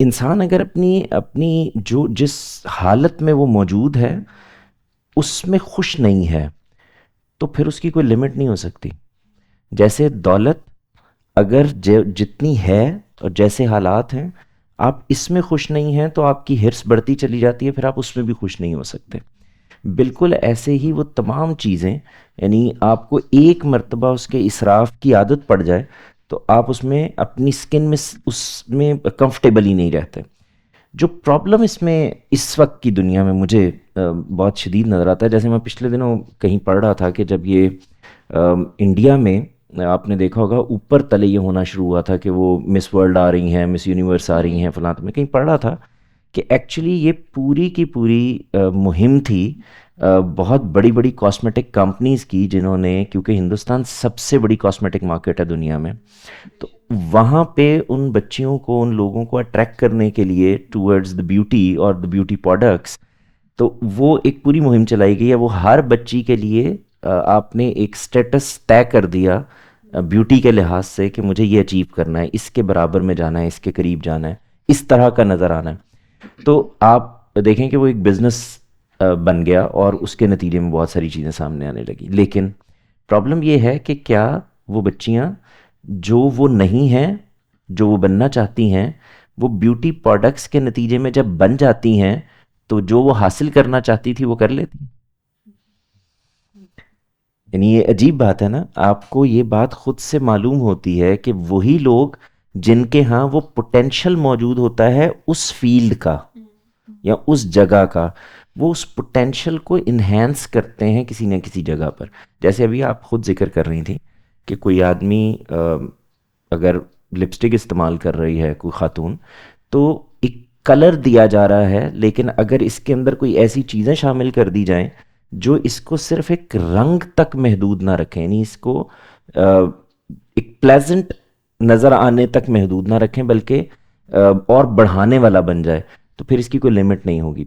انسان اگر اپنی اپنی جو جس حالت میں وہ موجود ہے اس میں خوش نہیں ہے تو پھر اس کی کوئی لمٹ نہیں ہو سکتی. جیسے دولت اگر جتنی ہے اور جیسے حالات ہیں آپ اس میں خوش نہیں ہیں تو آپ کی ہرس بڑھتی چلی جاتی ہے، پھر آپ اس میں بھی خوش نہیں ہو سکتے. بالکل ایسے ہی وہ تمام چیزیں، یعنی آپ کو ایک مرتبہ اس کے اسراف کی عادت پڑ جائے تو آپ اس میں اپنی سکن میں اس میں کمفرٹیبل ہی نہیں رہتے. جو پرابلم اس میں اس وقت کی دنیا میں مجھے بہت شدید نظر آتا ہے، جیسے میں پچھلے دنوں کہیں پڑھ رہا تھا کہ جب یہ انڈیا میں آپ نے دیکھا ہوگا اوپر تلے یہ ہونا شروع ہوا تھا کہ وہ مس ورلڈ آ رہی ہیں، مس یونیورس آ رہی ہیں فلاں، تو میں کہیں پڑھ رہا تھا کہ ایکچولی یہ پوری کی پوری مہم تھی بہت بڑی بڑی کاسمیٹک کمپنیز کی، جنہوں نے، کیونکہ ہندوستان سب سے بڑی کاسمیٹک مارکیٹ ہے دنیا میں، تو وہاں پہ ان بچیوں کو، ان لوگوں کو اٹریکٹ کرنے کے لیے ٹورڈز دا بیوٹی اور دا بیوٹی پروڈکٹس، تو وہ ایک پوری مہم چلائی گئی ہے. وہ ہر بچی کے لیے آپ نے ایک سٹیٹس طے کر دیا بیوٹی کے لحاظ سے کہ مجھے یہ اچیو کرنا ہے، اس کے برابر میں جانا ہے، اس کے قریب جانا ہے، اس طرح کا نظر آنا ہے. تو آپ دیکھیں کہ وہ ایک بزنس بن گیا اور اس کے نتیجے میں بہت ساری چیزیں سامنے آنے لگی. لیکن پرابلم یہ ہے کہ کیا وہ بچیاں جو وہ نہیں ہیں، جو وہ بننا چاہتی ہیں، وہ بیوٹی پروڈکٹس کے نتیجے میں جب بن جاتی ہیں تو جو وہ حاصل کرنا چاہتی تھی وہ کر لیتی ہیں؟ یعنی یہ عجیب بات ہے نا. آپ کو یہ بات خود سے معلوم ہوتی ہے کہ وہی لوگ جن کے ہاں وہ پوٹینشل موجود ہوتا ہے اس فیلڈ کا یا اس جگہ کا، وہ اس پوٹینشل کو انہینس کرتے ہیں کسی نہ کسی جگہ پر. جیسے ابھی آپ خود ذکر کر رہی تھیں کہ کوئی آدمی اگر لپسٹک استعمال کر رہی ہے، کوئی خاتون، تو ایک کلر دیا جا رہا ہے، لیکن اگر اس کے اندر کوئی ایسی چیزیں شامل کر دی جائیں جو اس کو صرف ایک رنگ تک محدود نہ رکھیں، یعنی اس کو ایک پلیزنٹ نظر آنے تک محدود نہ رکھیں بلکہ اور بڑھانے والا بن جائے، تو پھر اس کی کوئی لمٹ نہیں ہوگی.